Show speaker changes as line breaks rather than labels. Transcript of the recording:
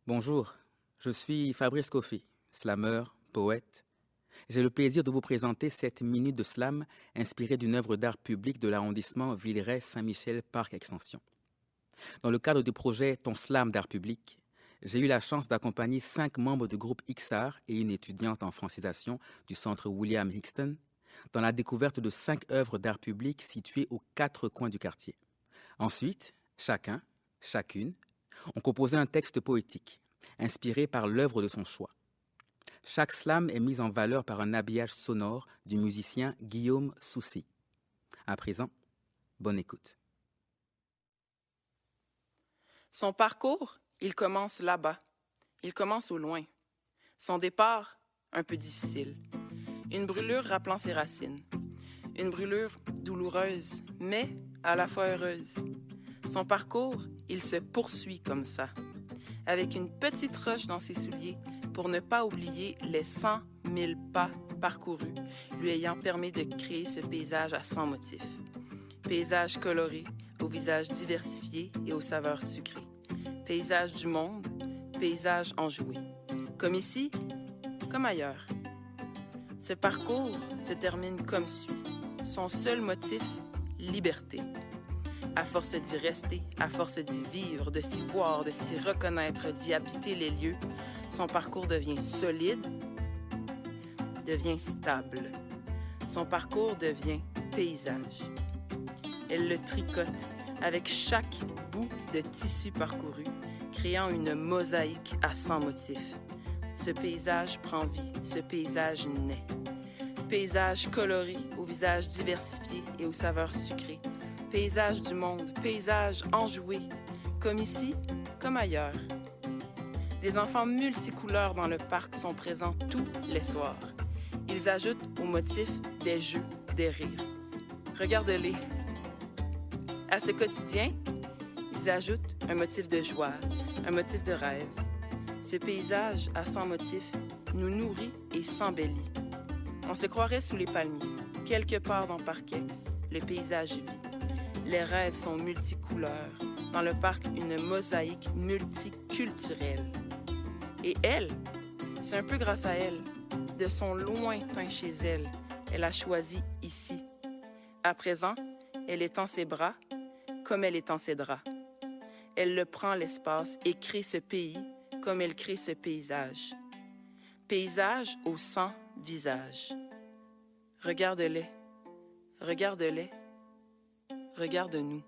Bonjour, je suis Fabrice Kofi, slameur, poète. J'ai le plaisir de vous présenter cette minute de slam inspirée d'une œuvre d'art public de l'arrondissement Villeray-Saint-Michel-Parc-Extension. Dans le cadre du projet Ton Slam d'art public, j'ai eu la chance d'accompagner 5 membres du groupe XR et une étudiante en francisation du centre William Hickston dans la découverte de 5 œuvres d'art public situées aux 4 coins du quartier. Ensuite, chacune, ont composé un texte poétique, inspiré par l'œuvre de son choix. Chaque slam est mis en valeur par un habillage sonore du musicien Guillaume Soucy. À présent, bonne écoute.
Son parcours, il commence là-bas. Il commence au loin. Son départ, un peu difficile. Une brûlure rappelant ses racines. Une brûlure douloureuse, mais à la fois heureuse. Son parcours, il se poursuit comme ça, avec une petite roche dans ses souliers pour ne pas oublier les 100 000 pas parcourus, lui ayant permis de créer ce paysage à 100 motifs. Paysage coloré, au visage diversifié et aux saveurs sucrées. Paysage du monde, paysage enjoué. Comme ici, comme ailleurs. Ce parcours se termine comme suit. Son seul motif, liberté. À force d'y rester, à force d'y vivre, de s'y voir, de s'y reconnaître, d'y habiter les lieux, son parcours devient solide, devient stable. Son parcours devient paysage. Elle le tricote avec chaque bout de tissu parcouru, créant une mosaïque à 100 motifs. Ce paysage prend vie, ce paysage naît. Paysage coloré, au visage diversifié et aux saveurs sucrées. Paysage du monde, paysage enjoué, comme ici, comme ailleurs. Des enfants multicouleurs dans le parc sont présents tous les soirs. Ils ajoutent au motif des jeux, des rires. Regardez-les. À ce quotidien, ils ajoutent un motif de joie, un motif de rêve. Ce paysage à 100 motifs nous nourrit et s'embellit. On se croirait sous les palmiers, quelque part dans Parc-Ex, le paysage vit. Les rêves sont multicouleurs. Dans le parc, une mosaïque multiculturelle. Et elle, c'est un peu grâce à elle, de son lointain chez elle, elle a choisi ici. À présent, elle étend ses bras comme elle étend ses draps. Elle le prend l'espace et crée ce pays comme elle crée ce paysage. Paysage aux 100 visages. Regarde-les, regarde-les. Regarde-nous.